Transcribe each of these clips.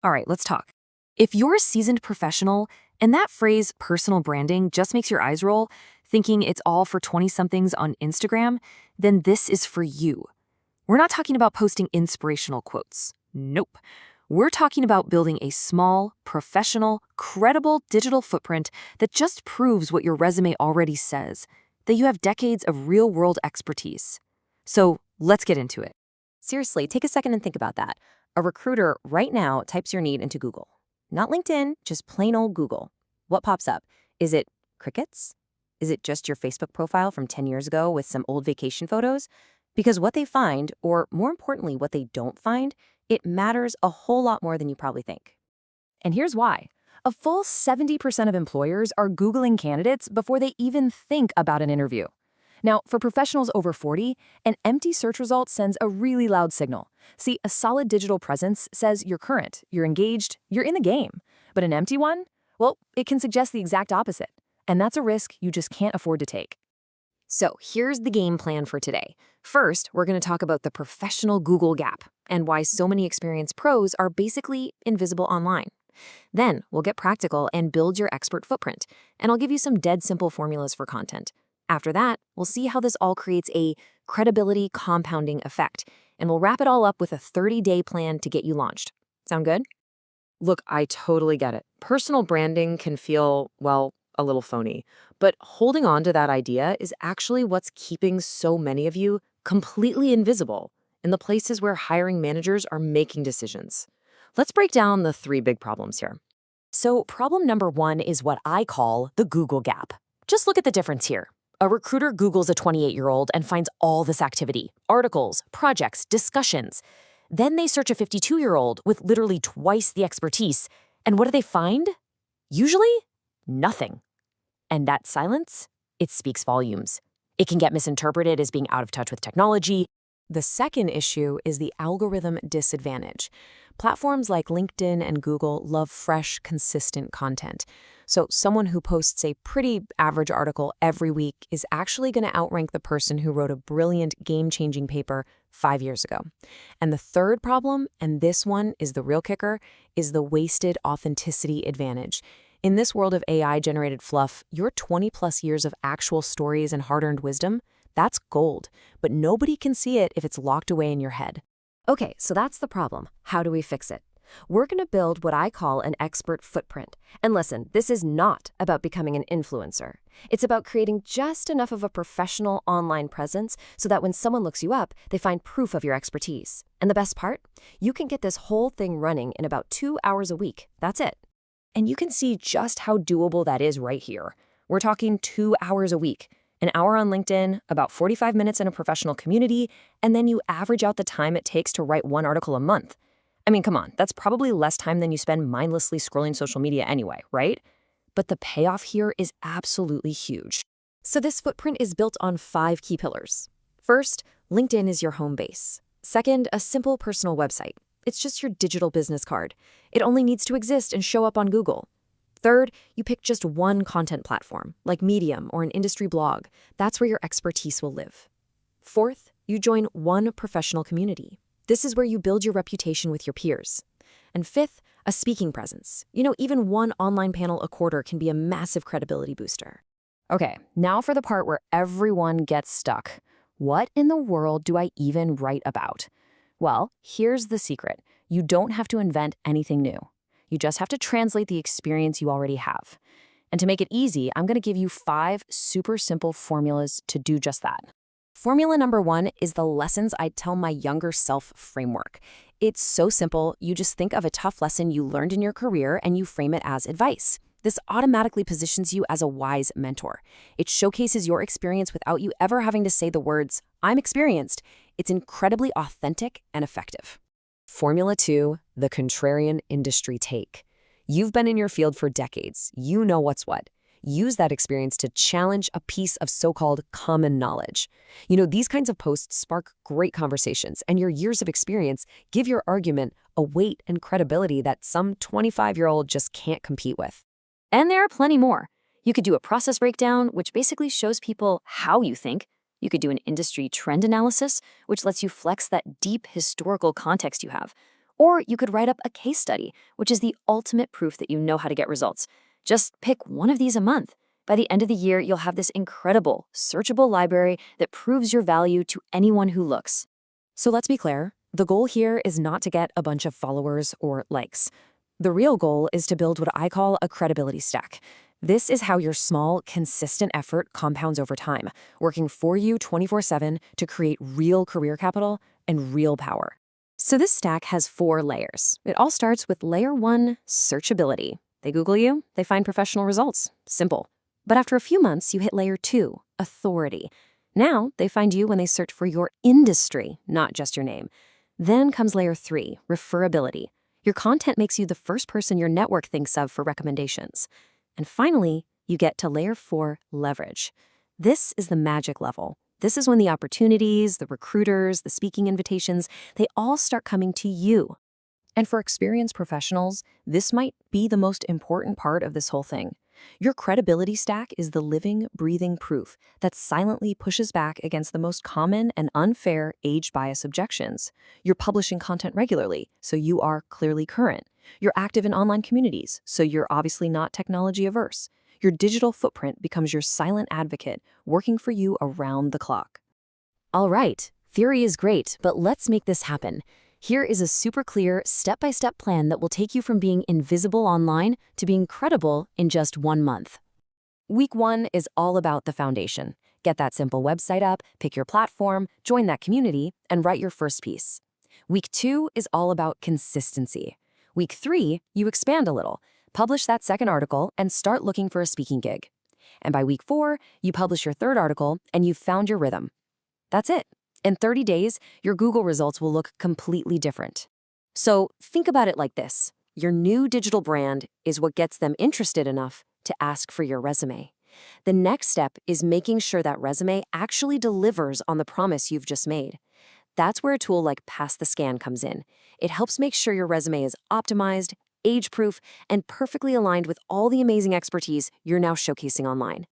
All right, let's talk. If you're a seasoned professional and that phrase personal branding just makes your eyes roll, thinking it's all for 20-somethings on Instagram, then this is for you. We're not talking about posting inspirational quotes. Nope. We're talking about building a small, professional, credible digital footprint that just proves what your resume already says, that you have decades of real-world expertise. So let's get into it. Seriously, take a second and think about that. A recruiter right now types your need into Google. Not LinkedIn, just plain old Google. What pops up? Is it crickets? Is it just your Facebook profile from 10 years ago with some old vacation photos? Because what they find, or more importantly, what they don't find, it matters a whole lot more than you probably think. And here's why. A full 70% of employers are Googling candidates before they even think about an interview. Now, for professionals over 40, an empty search result sends a really loud signal. See, a solid digital presence says you're current, you're engaged, you're in the game. But an empty one? Well, it can suggest the exact opposite. And that's a risk you just can't afford to take. So here's the game plan for today. First, we're going to talk about the professional Google gap and why so many experienced pros are basically invisible online. Then we'll get practical and build your expert footprint, and I'll give you some dead simple formulas for content. After that, we'll see how this all creates a credibility compounding effect, and we'll wrap it all up with a 30-day plan to get you launched. Sound good? Look, I totally get it. Personal branding can feel, well, a little phony, but holding on to that idea is actually what's keeping so many of you completely invisible in the places where hiring managers are making decisions. Let's break down the 3 big problems here. So problem number 1 is what I call the Google gap. Just look at the difference here. A recruiter Googles a 28-year-old and finds all this activity, articles, projects, discussions. Then they search a 52-year-old with literally twice the expertise. And what do they find? Usually, nothing. And that silence, it speaks volumes. It can get misinterpreted as being out of touch with technology. The second issue is the algorithm disadvantage. Platforms like LinkedIn and Google love fresh, consistent content. So someone who posts a pretty average article every week is actually going to outrank the person who wrote a brilliant, game-changing paper 5 years ago. And the third problem, and this one is the real kicker, is the wasted authenticity advantage. In this world of AI-generated fluff, your 20-plus years of actual stories and hard-earned wisdom, that's gold, but nobody can see it if it's locked away in your head. Okay, so that's the problem. How do we fix it? We're going to build what I call an expert footprint. And listen, this is not about becoming an influencer. It's about creating just enough of a professional online presence so that when someone looks you up, they find proof of your expertise. And the best part? You can get this whole thing running in about 2 hours a week. That's it. And you can see just how doable that is right here. We're talking 2 hours a week. An hour on LinkedIn, about 45 minutes in a professional community, and then you average out the time it takes to write 1 article a month. I mean, come on, that's probably less time than you spend mindlessly scrolling social media anyway, right? But the payoff here is absolutely huge. So this footprint is built on 5 key pillars. First, LinkedIn is your home base. Second, a simple personal website. It's just your digital business card. It only needs to exist and show up on Google. Third, you pick just one content platform, like Medium or an industry blog. That's where your expertise will live. Fourth, you join one professional community. This is where you build your reputation with your peers. And fifth, a speaking presence. Even one online panel a quarter can be a massive credibility booster. Okay, now for the part where everyone gets stuck. What in the world do I even write about? Well, here's the secret. You don't have to invent anything new. You just have to translate the experience you already have. And to make it easy, I'm going to give you 5 super simple formulas to do just that. Formula number 1 is the lessons I'd tell my younger self framework. It's so simple, you just think of a tough lesson you learned in your career and you frame it as advice. This automatically positions you as a wise mentor. It showcases your experience without you ever having to say the words, "I'm experienced." It's incredibly authentic and effective. Formula 2, the contrarian industry take. You've been in your field for decades. You know what's what. Use that experience to challenge a piece of so-called common knowledge. These kinds of posts spark great conversations, and your years of experience give your argument a weight and credibility that some 25-year-old just can't compete with. And there are plenty more. You could do a process breakdown, which basically shows people how you think. You could do an industry trend analysis, which lets you flex that deep historical context you have. Or you could write up a case study, which is the ultimate proof that you know how to get results. Just pick one of these a month. By the end of the year, you'll have this incredible, searchable library that proves your value to anyone who looks. So let's be clear, the goal here is not to get a bunch of followers or likes. The real goal is to build what I call a credibility stack. This is how your small, consistent effort compounds over time, working for you 24/7 to create real career capital and real power. So this stack has 4 layers. It all starts with layer 1, searchability. They Google you, they find professional results. Simple. But after a few months, you hit layer 2, authority. Now, they find you when they search for your industry, not just your name. Then comes layer 3, referability. Your content makes you the first person your network thinks of for recommendations. And finally, you get to layer 4, leverage. This is the magic level. This is when the opportunities, the recruiters, the speaking invitations, they all start coming to you. And for experienced professionals, this might be the most important part of this whole thing. Your credibility stack is the living, breathing proof that silently pushes back against the most common and unfair age bias objections. You're publishing content regularly, so you are clearly current. You're active in online communities, so you're obviously not technology averse. Your digital footprint becomes your silent advocate, working for you around the clock. All right, theory is great, but let's make this happen. Here is a super clear, step-by-step plan that will take you from being invisible online to being credible in just 1 month. Week 1 is all about the foundation. Get that simple website up, pick your platform, join that community, and write your first piece. Week 2 is all about consistency. Week 3, you expand a little, publish that second article, and start looking for a speaking gig. And by week 4, you publish your third article, and you've found your rhythm. That's it. In 30 days, your Google results will look completely different. So think about it like this. Your new digital brand is what gets them interested enough to ask for your resume. The next step is making sure that resume actually delivers on the promise you've just made. That's where a tool like Pass the Scan comes in. It helps make sure your resume is optimized, age-proof, and perfectly aligned with all the amazing expertise you're now showcasing online.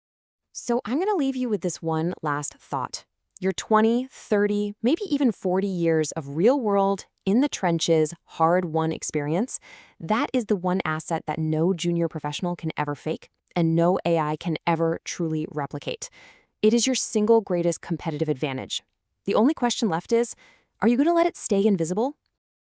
So I'm going to leave you with this one last thought. Your 20, 30, maybe even 40 years of real-world, in-the-trenches, hard-won experience, that is the one asset that no junior professional can ever fake and no AI can ever truly replicate. It is your single greatest competitive advantage. The only question left is, are you going to let it stay invisible